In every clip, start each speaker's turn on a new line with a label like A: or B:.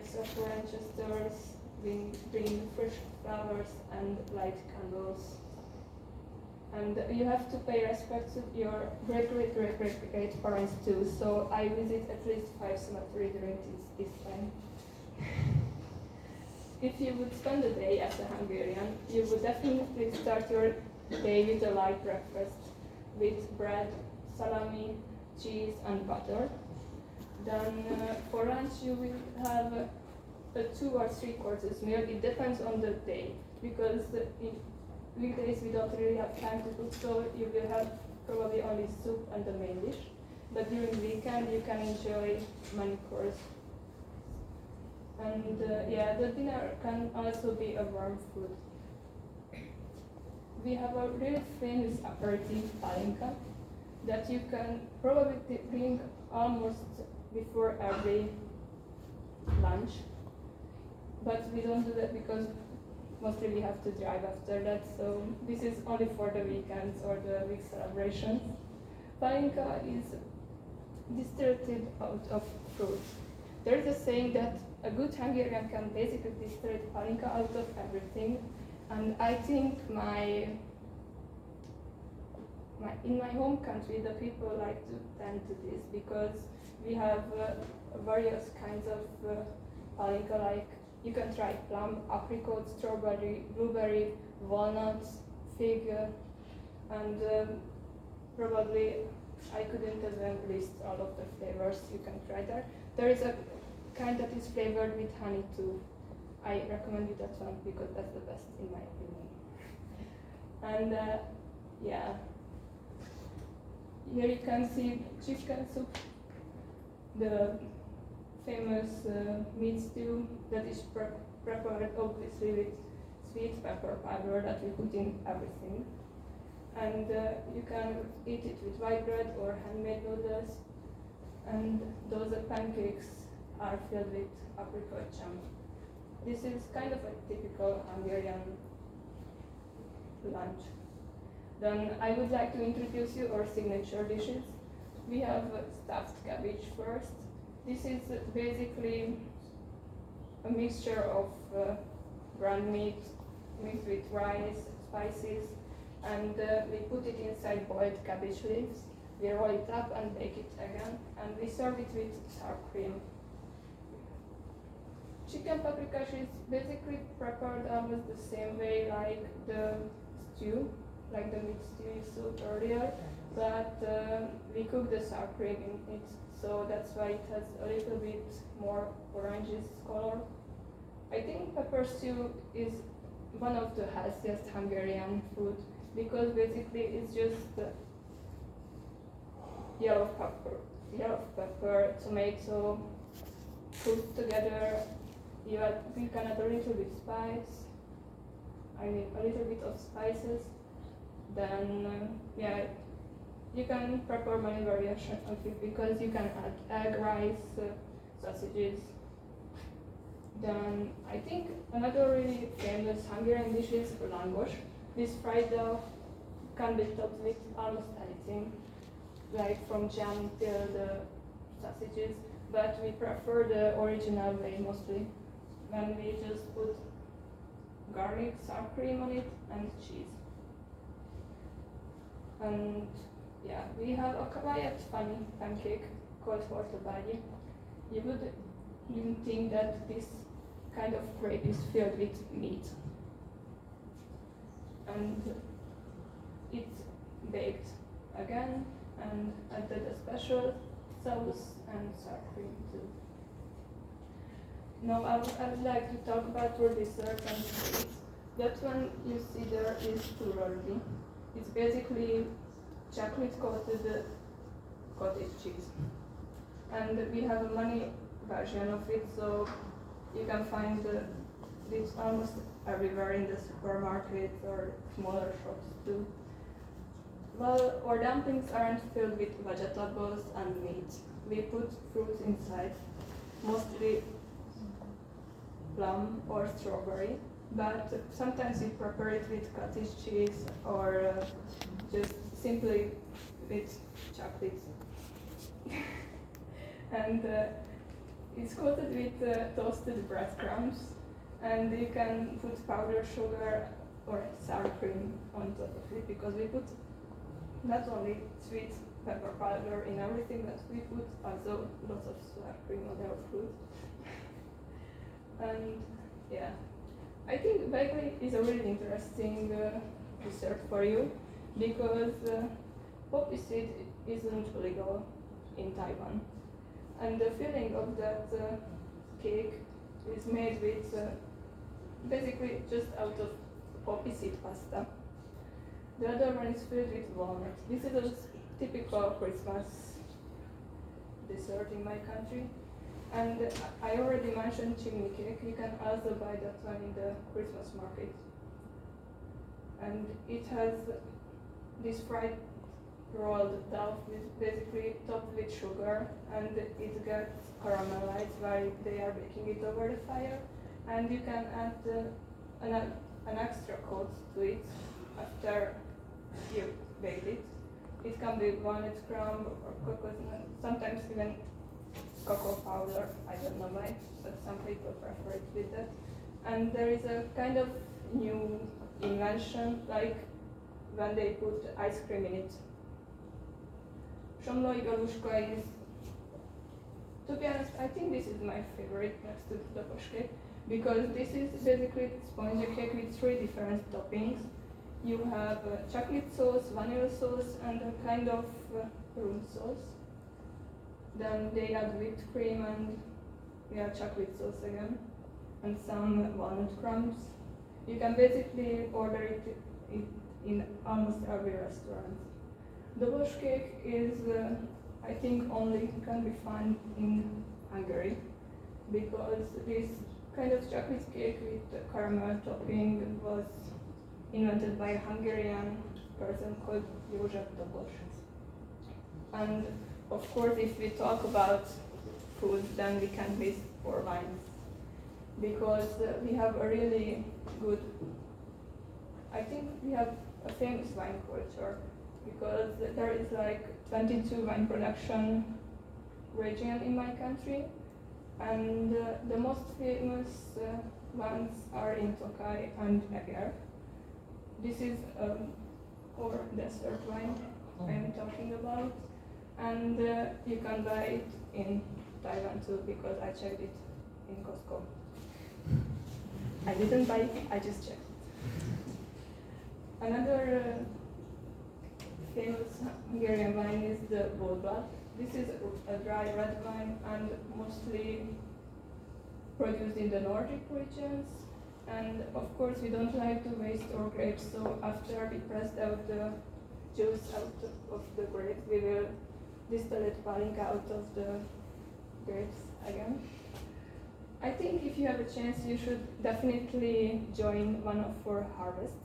A: pancakes of Manchester's, bring fresh flowers and light candles. And you have to pay respect to your great parents too. So I visit at least 5 cemeteries during this time. If you would spend the day as a Hungarian, you would definitely start your day with a light breakfast with bread, salami, cheese and butter. Then for lunch you will have a 2 or 3 courses meal. It depends on the day, because in weekdays we don't really have time to cook, so you will have probably only soup and the main dish. But during the weekend you can enjoy many courses. And the dinner can also be a warm food. We have a really famous aperitif palinka that you can probably drink almost before every lunch. But we don't do that because mostly we have to drive after that, so this is only for the weekends or the week celebrations. Palinka is distilled out of fruits. There is a saying that a good Hungarian can basically distill palinka out of everything, and I think in my home country the people like to tend to this, because we have various kinds of palinka, like you can try plum, apricot, strawberry, blueberry, walnuts, fig, and probably I couldn't even list all of the flavors you can try there. There is a kind that is flavored with honey too. I recommend you that one because that's the best in my opinion. And here you can see chicken soup, the famous meat stew that is prepared obviously with sweet pepper powder that we put in everything. And you can eat it with white bread or handmade noodles. And those pancakes are filled with apricot jam. This is kind of a typical Hungarian lunch. Then I would like to introduce you our signature dishes. We have stuffed cabbage first. This is basically a mixture of ground meat mixed with rice, spices, and we put it inside boiled cabbage leaves. We roll it up and bake it again, and we serve it with sour cream. Chicken paprikash is basically prepared almost the same way like the stew, like the meat stew you saw earlier, but we cook the sour cream in it, so that's why it has a little bit more oranges color. I think pepper stew is one of the healthiest Hungarian food, because basically it's just yellow pepper, tomato, put together. You can add a little bit a little bit of spices. Then you can prepare many variations of it, because you can add egg, rice, sausages. Then I think another really famous Hungarian dish is langos. This fried dough can be topped with almost anything, like from jam till the sausages, but we prefer the original way mostly, when we just put garlic, sour cream on it, and cheese. And we have a quite funny pancake called hortobágyi. You wouldn't think that this kind of crepe is filled with meat. And it's baked again and added a special sauce and sour cream too. Now I would like to talk about our dessert and sweets. That one you see there is turordi. It's basically chocolate coated cottage cheese. And we have a money version of it, so you can find this almost everywhere in the supermarkets or smaller shops too. Well, our dumplings aren't filled with vegetables and meat. We put fruits inside, mostly plum or strawberry, but sometimes we prepare it with cottage cheese or just simply with chocolate. And it's coated with toasted breadcrumbs, and you can put powdered sugar or sour cream on top of it, because we put not only sweet pepper powder in everything, but we put also lots of sour cream on our food. And yeah, I think bakery is a really interesting dessert for you, because poppy seed isn't legal in Taiwan, and the filling of that cake is made with basically just out of poppy seed pasta. The other one is filled with walnuts. This is a typical Christmas dessert in my country. And I already mentioned chimney cake. You can also buy that one in the Christmas market. And it has this fried rolled dough, basically topped with sugar, and it gets caramelized while they are baking it over the fire. And you can add an extra coat to it after you bake it. It can be walnut crumb or coconut, sometimes even cocoa powder. I don't know why, but some people prefer it with that. And there is a kind of new invention, like when they put ice cream in it. Somlói galuska is, to be honest, I think this is my favorite next to the dobos cake, because this is basically sponge cake with 3 different toppings. You have chocolate sauce, vanilla sauce, and a kind of rum sauce. Then they add whipped cream and chocolate sauce again, and some walnut crumbs. You can basically order it in almost every restaurant. Dobos cake is, I think, only can be found in Hungary, because this kind of chocolate cake with caramel topping was invented by a Hungarian person called József Dobos. And of course, if we talk about food, then we can miss our wines, because we have a really good, I think we have a famous wine culture, because there is like 22 wine production region in my country, and the most famous ones are in Tokaj and Eger. This is our desert wine I am talking about, and you can buy it in Taiwan too, because I checked it in Costco. I didn't buy it, I just checked it. Another famous Hungarian wine is the Bolblat. This is a dry red wine and mostly produced in the Nordic regions. And of course, we don't like to waste our grapes, so after we pressed out the juice out of the grape, we will distillate palinka out of the grapes again. I think if you have a chance, you should definitely join one of our harvests,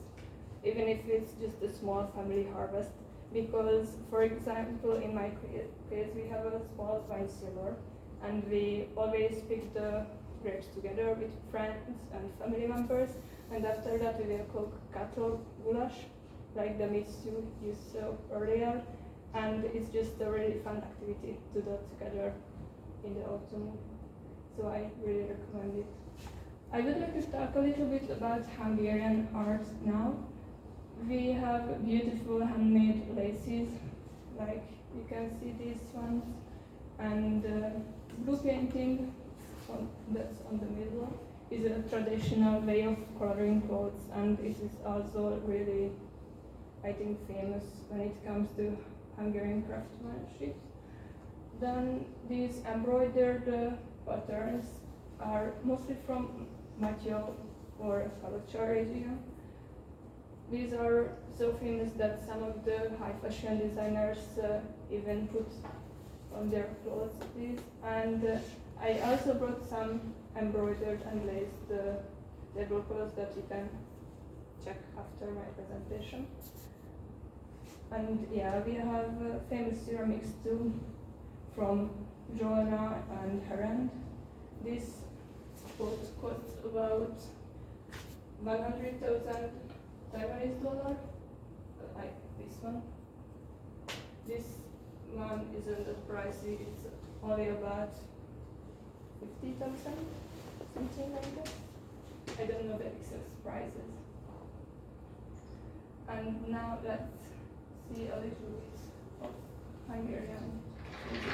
A: even if it's just a small family harvest, because, for example, in my case, we have a small wine cellar, and we always pick the grapes together with friends and family members, and after that we will cook cattle goulash, like the meat stew you saw earlier, and it's just a really fun activity to do together in the autumn, so I really recommend it. I would like to talk a little bit about Hungarian art now. We have beautiful handmade laces, like you can see these ones, and blue painting, that's on the middle, is a traditional way of coloring clothes, and it is also really, I think, famous when it comes to Hungarian craftsmanship. Then these embroidered patterns are mostly from Matyol or Kalocsa region. These are so famous that some of the high fashion designers even put on their clothes these. And I also brought some embroidered and laced tablecloths that you can check after my presentation. And yeah, we have famous ceramics too, from Jolna and Herend. This pot costs about 100,000 Taiwanese dollar, like this one. This one isn't that pricey, it's only about 50,000, something like that. I don't know the exact prices. And now let's see a little bit of Hungarian music.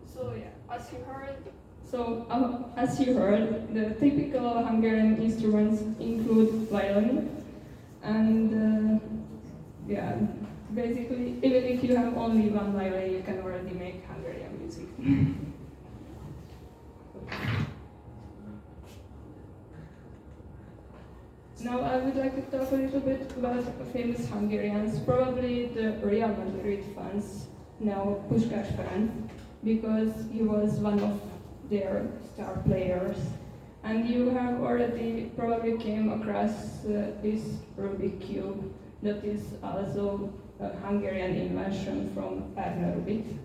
A: So yeah, as you heard, the typical Hungarian instruments include violin, and yeah, basically, even if you have only one violin, you can already make Hungarian music. Now I would like to talk a little bit about famous Hungarians, probably the Real Madrid fans know Puskás Ferenc, because he was one of their star players. And you have already probably came across this Rubik cube that is also a Hungarian invention from Ernő Rubik.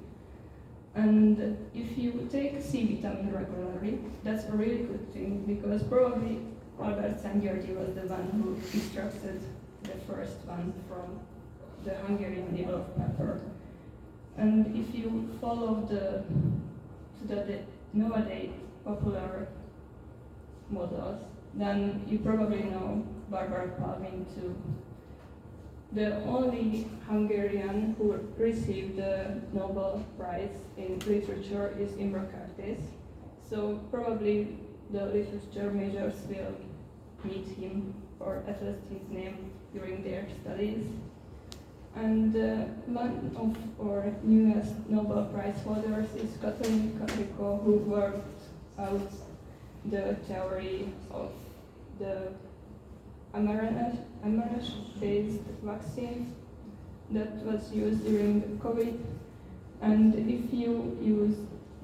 A: And if you take C vitamin regularly, that's a really good thing, because probably Albert Szent-Györgyi was the one who extracted the first one from the Hungarian yellow pepper. And if you follow the nowadays popular models, then you probably know Barbara Palvin too. The only Hungarian who received the Nobel Prize in Literature is Imre Kertész. So probably the literature majors will meet him or at least his name during their studies. And one of our newest Nobel Prize holders is Katalin Karikó, who worked out the theory of the mRNA-based vaccine that was used during the COVID. And if you use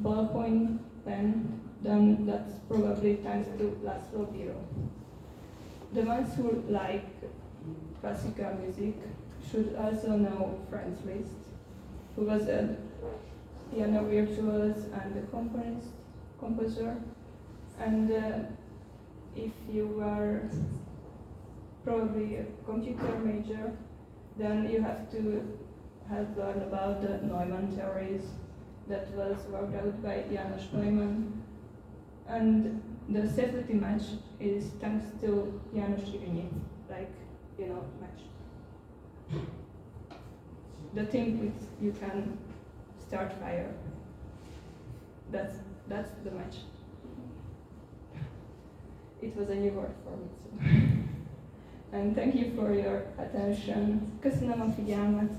A: ballpoint pen, then that's probably thanks to Laszlo Biro. The ones who like classical music should also know Franz Liszt, who was a piano virtuoso and a composer. And if you are probably a computer major, then you have to have learned about the Neumann theories that was worked out by János Neumann. And the safety match is thanks to János Ivényi, like, match. The thing with you can start fire. That's the match. It was a new word for me too. And thank you for your attention. Köszönöm a figyelmet.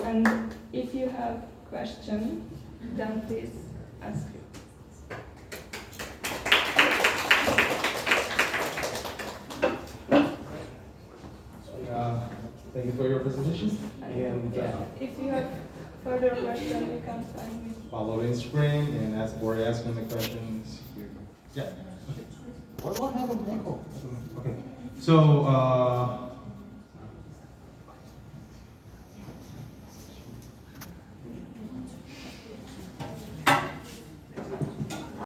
A: And if you have questions, then please ask it.
B: Thank you for your presentation. And
A: if you have further questions, you can find me.
B: Follow Instagram and ask asking the questions. Yeah. What have a mic? Okay. So